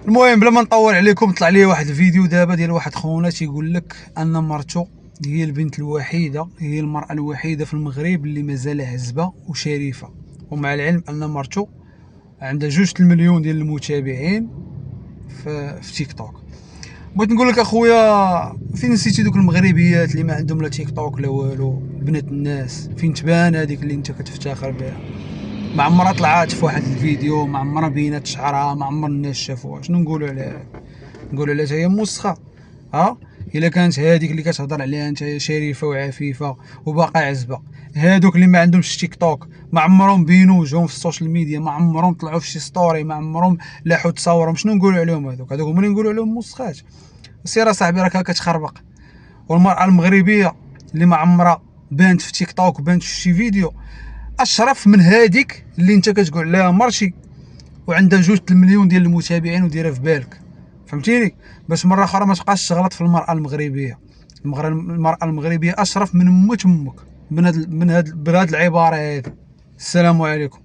المهم بلا ما نطول عليكم، طلع لي واحد الفيديو دابا ديال واحد خونا تيقول لك ان مرتو هي البنت الوحيده، هي المراه الوحيده في المغرب اللي مازال عزبه وشريفه، ومع العلم ان مرتو عندها 2 المليون ديال المتابعين في تيك توك. بغيت نقول لك اخويا، فين نسيتي دوك المغربيات اللي ما عندهم لا تيك توك لا والو، بنات الناس؟ فين تبان هذيك اللي انت كتفتخر بها؟ ما عمرها طلعات في واحد الفيديو، ما عمرها بينات شعرها، ما عمر الناس شافوها. شنو نقولوا عليها؟ نقولوا عليها هي موسخه؟ ها، الا كانت هذيك اللي كتهضر عليها انت شريفه وعفيفه وباقا عزبه، هادوك اللي ما عندهمش تيك توك، ما عمرهم بينوا وجههم في السوشيال ميديا، ما عمرهم طلعوا في شي ستوري، ما عمرهم لاحوا تصاورهم، شنو نقولوا عليهم؟ هذوك هما اللي نقولوا عليهم موسخات؟ سير اصاحبي راك كتخربق. والمراه المغربيه اللي ما عمرها بانت في تيك توك وبانت في شي فيديو اشرف من هذيك اللي انت كتقول عليها مرشي وعندها 2 المليون ديال المتابعين وديرها في بالك. فهمتيني؟ باش مره اخرى ما تبقاش تغلط في المراه المغربيه. المراه المغربيه اشرف من امك من هاد العباره هذه. السلام عليكم.